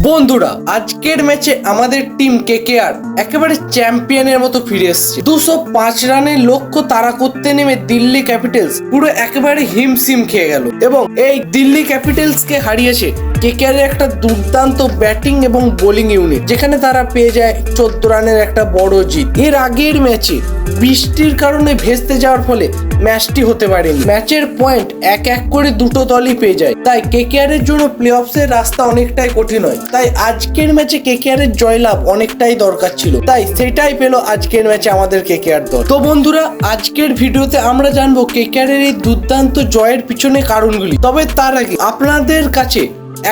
বন্ধুরা আজকের ম্যাচে আমাদের টিম কেকেআর একেবারে চ্যাম্পিয়নের মতো ফিরে এসেছে। 205 রানের লক্ষ্য তাড়া করতে নেমে দিল্লি ক্যাপিটালস পুরো একেবারে হিমশিম খেয়ে গেল এবং এই দিল্লি ক্যাপিটালস কে হারিয়েছে কেকেআর এর একটা দুর্দান্ত ব্যাটিং এবং বোলিং ইউনিট, যেখানে তারা পেয়ে যায় 14 রানের একটা বড় জিত। এর আগের ম্যাচে বৃষ্টির কারণে ভেস্তে যাওয়ার ফলে ম্যাচটি হতে পারেনি। ম্যাচের পয়েন্ট এক এক করে দুটো দলই পেয়ে যায়, তাই কেকেআর এর জন্য প্লে অফসের রাস্তা অনেকটাই কঠিন হয়। তাই আজকের ম্যাচে কেকেআর এর জয়লাভ অনেকটাই দরকার ছিল, তাই সেটাই পেলো আজকের ম্যাচে আমাদের কেকেআর দল। তো বন্ধুরা আজকের ভিডিওতে আমরা জানবো কেকেআর এর এই দুর্দান্ত জয়ের পিছনে কারণগুলি। তবে তার আগে আপনাদের কাছে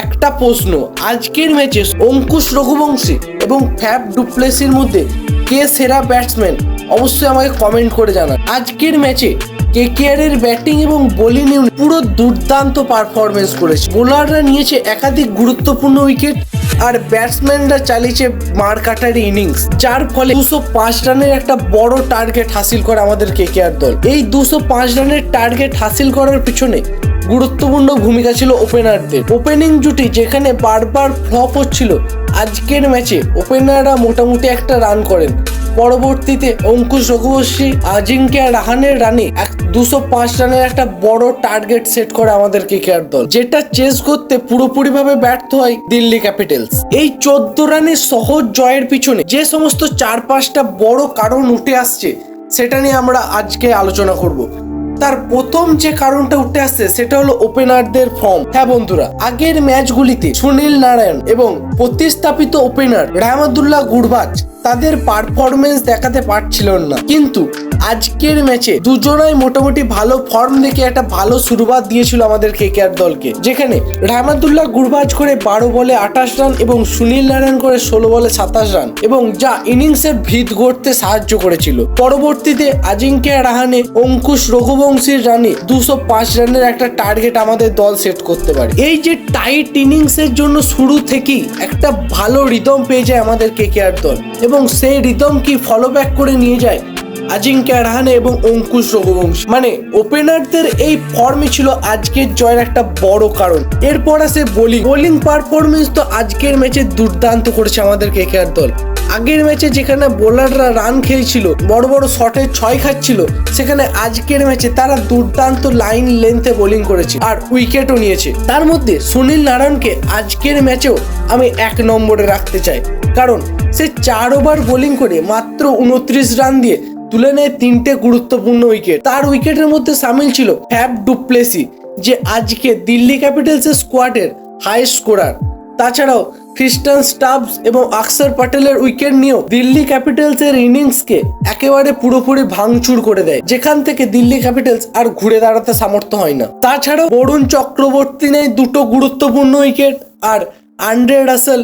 একটা প্রশ্ন, আজকের ম্যাচে অঙ্কুশ রঘুবংশী এবং ফ্যাব ডুপ্লেসির মধ্যে কে সেরা ব্যাটসম্যান অবশ্যই আমাকে কমেন্ট করে জানান। আজকের ম্যাচে কেকেআর এর ব্যাটিং এবং বোলিং ইউনিট পুরো দুর্দান্ত পারফরমেন্স করেছে। বোলাররা নিয়েছে একাধিক গুরুত্বপূর্ণ উইকেট আর ব্যাটসম্যানরা চালিয়েছে মারকাটারি ইনিংস, যার ফলে 205 রানের একটা বড় টার্গেট হাসিল করে আমাদের কেকেআর দল। এই 205 রানের টার্গেট হাসিল করার পিছনে গুরুত্বপূর্ণ ভূমিকা ছিল ওপেনারদের। ওপেনিং জুটি যেখানে বারবার ফ্লপ হচ্ছিল, আজকের ম্যাচে ওপেনাররা মোটামুটি একটা রান করেন। পরবর্তীতে অঙ্কুশ রঘুবংশী, আজিঙ্ক্য রাহানের রানে 205 রানের একটা বড় টার্গেট সেট করে আমাদের কেকেআর দল, যেটা চেস করতে পুরোপুরিভাবে ব্যর্থ হয় দিল্লি ক্যাপিটালস। এই 14 রানের সহজ জয়ের পিছনে যে সমস্ত 4-5টা বড় কারণ উঠে আসছে সেটা নিয়ে আমরা আজকে আলোচনা করব। তার প্রথম যে কারণটা উঠে আসছে সেটা হলো ওপেনারদের ফর্ম। হ্যাঁ বন্ধুরা, আগের ম্যাচগুলিতে সুনীল নারায়ণ এবং প্রতিস্থাপিত ওপেনার রহমতুল্লাহ গুরবাজ তাদের পারফরমেন্স দেখাতে পারছিলেন না, কিন্তু আজকের ম্যাচে দুজনাই মোটামুটি ভালো ফর্ম দেখে একটা ভালো শুরুয়াত দিয়েছিল আমাদের কেকেআর দলকে, যেখানে রহমতুল্লাহ গুরবাজ করে 12 বলে 28 রান এবং সুনীল নারায়ণ করে 16 বলে 27 রান, এবং যা ইনিংসের ভিত গড়তে সাহায্য করেছিল। পরবর্তীতে আজিঙ্ক্য রাহানে, অঙ্কুশ রঘুবংশীর রানে 205 রানের একটা টার্গেট আমাদের দল সেট করতে পারে। এই যে টাইট ইনিংসের জন্য শুরু থেকেই একটা ভালো রিদম পেয়ে যায় আমাদের কেকেআর দল, এবং সেই রিদম কি ফলো ব্যাক করে নিয়ে যায় আজিঙ্ক্য রাহানে এবং অঙ্কুশ রঘুবংশী। মানে ওপেনারদের এই ফর্মই ছিল আজকের জয়ের একটা বড় কারণ। এরপর আসে বোলিং পারফরমেন্স। তো আজকের ম্যাচে দুর্দান্ত করেছে আমাদের কেকেআর দল। আগের ম্যাচে যেখানে বোলাররা রান খেলছিল, বড় বড় শটে 6 খাচ্ছিল, সেখানে আজকের ম্যাচে তারা দুর্দান্ত লাইন লেন্থে বোলিং করেছে আর উইকেটও নিয়েছে। তার মধ্যে সুনীল নারায়ণকে আজকের ম্যাচেও আমি 1 নম্বরে রাখতে চাই, কারণ সে 4 ওভার বোলিং করে মাত্র 29 রান দিয়ে তুলে নেয় 3টে গুরুত্বপূর্ণ উইকেট। তার উইকেটের মধ্যে সামিল ছিল ফ্যাব ডুপ্লেসি, যে আজকে দিল্লি ক্যাপিটালসের স্কোয়াডের হাই স্কোরার। তাছাড়াও ক্রিস্টান স্টাবস এবং অক্ষর প্যাটেলের উইকেট নিয়েও দিল্লি ক্যাপিটালসের ইনিংসকে একেবারে পুরোপুরি ভাঙচুর করে দেয়, যেখান থেকে দিল্লি ক্যাপিটালস আর ঘুরে দাঁড়াতে সামর্থ্য হয় না। তাছাড়াও বরুণ চক্রবর্তী নেয় 2টো গুরুত্বপূর্ণ উইকেট, আর আন্দ্রে রাসেল,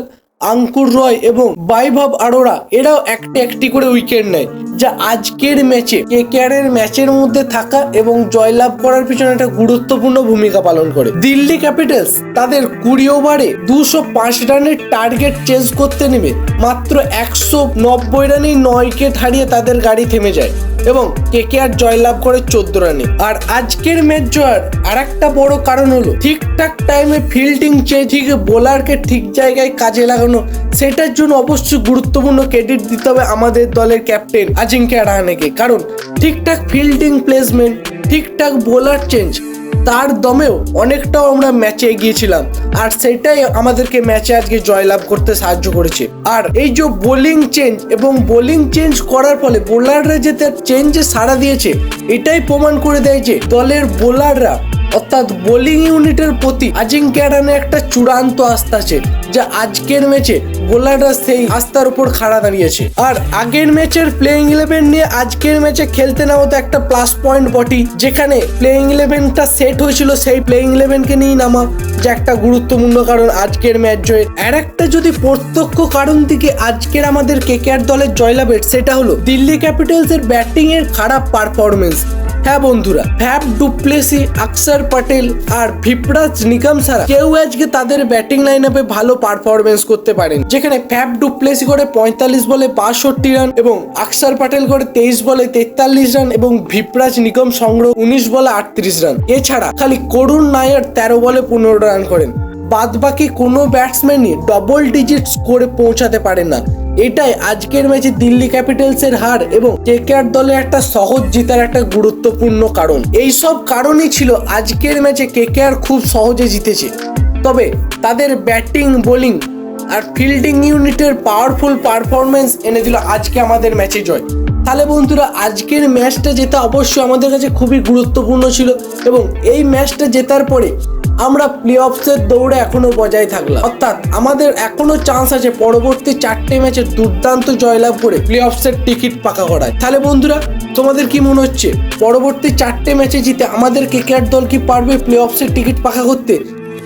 আঙ্কুর রয় এবং বৈভব আরোরা এরাও একটি করে উইকেট নেয়, যা আজকের ম্যাচে কেকেআর এর ম্যাচের মধ্যে থাকা এবং জয়লাভ করার পিছনে একটা গুরুত্বপূর্ণ ভূমিকা পালন করে। দিল্লি ক্যাপিটালস তাদের 20 ওভারে 205 রানের টার্গেট চেজ করতে নেমে মাত্র 190 রানেই 9 উইকেট হারিয়ে তাদের গাড়ি থেমে যায় এবং কেকেআর জয়লাভ করে 14 রানে। আর আজকের ম্যাচ জয়ের আরেকটা বড় কারণ হলো ঠিকঠাক টাইমে ফিল্ডিং ঠিক বোলারকে ঠিক জায়গায় কাজে লাগানো। সেটার জন্য অবশ্যই গুরুত্বপূর্ণ ক্রেডিট দিতে হবে আমাদের দলের ক্যাপ্টেন আজিঙ্ক্য রাহানেকে, কারণ ঠিকঠাক ফিল্ডিং প্লেসমেন্ট, ঠিকঠাক বোলার চেঞ্জ, তার দমেও অনেকটাও আমরা ম্যাচে এগিয়েছিলাম, আর সেটাই আমাদেরকে ম্যাচে আজকে জয়লাভ করতে সাহায্য করেছে। আর এই যে বোলিং চেঞ্জ করার ফলে বোলাররা যে তার চেঞ্জে সাড়া দিয়েছে, এটাই প্রমাণ করে দেয় যে দলের বোলাররা অর্থাৎ বোলিং ইউনিটের প্রতি আজিঙ্ক্য রাহানের একটা চূড়ান্ত আস্থা আছে, যা আজকের ম্যাচে বোলাররা সেই আস্থার উপর খাড়া দাঁড়িয়েছে। আর আগের ম্যাচের প্লেইং 11 নিয়ে আজকের ম্যাচে খেলতে নামা তো একটা প্লাস পয়েন্ট বটেই, যেখানে প্লেইং 11টা সেট হয়েছিল সেই প্লেইং 11কে নিয়েই নামা, যা একটা গুরুত্বপূর্ণ কারণ আজকের ম্যাচ জয়ের। আর একটা যদি প্রত্যক্ষ কারণ থেকে আজকের আমাদের কেকেআর দলের জয়লাভের, সেটা হলো দিল্লি ক্যাপিটালসের ব্যাটিং এর খারাপ পারফরমেন্স। হ্যাঁ বন্ধুরা, ফ্যাব ডুপ্লেসি, অক্ষর প্যাটেল আর ভিপ্রাজ নিগম ছাড়া কেউ আজকে তাদের ব্যাটিং লাইন আপে ভালো পারফরমেন্স করতে পারেন, যেখানে ফ্যাব ডুপ্লেসি করে 45 বলে 62 রান এবং অক্ষর প্যাটেল করে 23 বলে 43 রান এবং ভিপ্রাজ নিগম সংগ্রহ 19 বলে 38 রান। এছাড়া খালি করুণ নায়ার 13 বলে 15 রান করেন। বাদবাকি কোনো ব্যাটসম্যানই ডবল ডিজিট স্কোরে পৌঁছাতে পারে না। এটাই আজকের ম্যাচে দিল্লি ক্যাপিটালসের হার এবং কেকেআর দলের একটা সহজ জেতার একটা গুরুত্বপূর্ণ কারণ। এই সব কারণই ছিল আজকের ম্যাচে কেকেআর খুব সহজে জিতেছে। তবে তাদের ব্যাটিং, বোলিং আর ফিল্ডিং ইউনিটের পাওয়ারফুল পারফরমেন্স এনে দিল আজকে আমাদের ম্যাচে জয়। তাহলে বন্ধুরা, আজকের ম্যাচটা জেতা অবশ্যই আমাদের কাছে খুবই গুরুত্বপূর্ণ ছিল এবং এই ম্যাচটা জেতার পরে আমরা প্লে অফসের দৌড়ে এখনো বজায় থাকলাম। অর্থাৎ আমাদের এখনো চান্স আছে পরবর্তী 4টে ম্যাচে দুর্দান্ত জয়লাভ করে প্লে অফসের টিকিট পাকা করায়। তাহলে বন্ধুরা, তোমাদের কি মনে হচ্ছে পরবর্তী 4টে ম্যাচে জিতে আমাদের কেকেআর দল কি পারবে প্লে অফসের টিকিট পাকা করতে,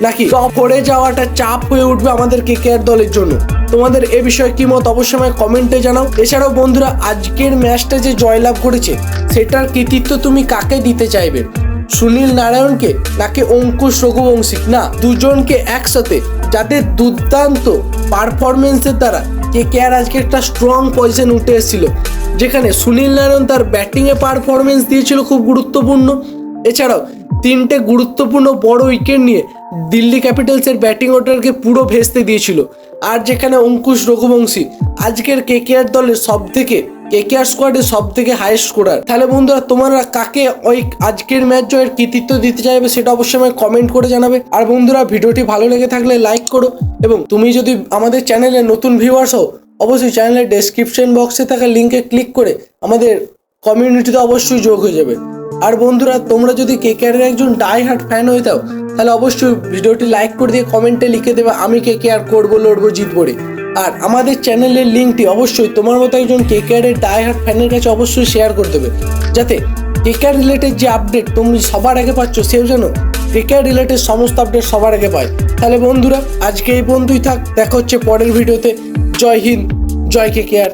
নাকি টপ পড়ে যাওয়াটা চাপ হয়ে উঠবে আমাদের কেকেআর দলের জন্য? তোমাদের এ বিষয়ে কি মত অবশ্যই আমায় কমেন্টে জানাও। এছাড়াও বন্ধুরা, আজকের ম্যাচটা যে জয়লাভ করেছে সেটার কৃতিত্ব তুমি কাকে দিতে চাইবে? সুনীল নারায়ণকে নাকি অঙ্কুশ রঘুবংশী? না, দুজনকে একসাথে, যাদের দুর্দান্ত পারফরমেন্সের দ্বারা কেকেআর আজকে একটা স্ট্রং পজিশন উঠে এসেছিল, যেখানে সুনীল নারায়ণ তার ব্যাটিংয়ে পারফরমেন্স দিয়েছিল খুব গুরুত্বপূর্ণ। এছাড়াও 3টে গুরুত্বপূর্ণ বড় উইকেট নিয়ে দিল্লি ক্যাপিটালসের ব্যাটিং অর্ডারকে পুরো ভেস্তে দিয়েছিল। আর যেখানে অঙ্কুশ রঘুবংশী আজকের কেকেআর দলের কেকেআর স্কোয়াডের সব থেকে হাইয়েস্ট স্কোরার। তাহলে বন্ধুরা, তোমরা কাকে ওই আজকের ম্যাচ জয়ের কৃতিত্ব দিতে চাইবে সেটা অবশ্যই আমায় কমেন্ট করে জানাবে। আর বন্ধুরা, ভিডিওটি ভালো লেগে থাকলে লাইক করো এবং তুমি যদি আমাদের চ্যানেলে নতুন ভিউয়ার্স হও অবশ্যই চ্যানেলের ডেসক্রিপশন বক্সে থাকা লিঙ্কে ক্লিক করে আমাদের কমিউনিটিতে অবশ্যই যোগ হয়ে যাবে। আর বন্ধুরা, তোমরা যদি কেকেআরের একজন ডাই হার্ট ফ্যান হয়ে যাও তাহলে অবশ্যই ভিডিওটি লাইক করে দিয়ে কমেন্টে লিখে দেবে আমি কেকেআর করবো, লড়বো, জিতবো রে। আর আমাদের চ্যানেলের লিঙ্কটি অবশ্যই তোমার মতো একজন কেকেআরের ডাই হার্ট ফ্যানের কাছে অবশ্যই শেয়ার করে দেবে, যাতে কেকেআর রিলেটেড যে আপডেট তুমি সবার আগে পাচ্ছ সেও যেন কেকেআর রিলেটেড সমস্ত আপডেট সবার আগে পায়। তাহলে বন্ধুরা, আজকে এই পর্যন্তই থাক, দেখা হচ্ছে পরের ভিডিওতে। জয় হিন্দ, জয় কেকেআর।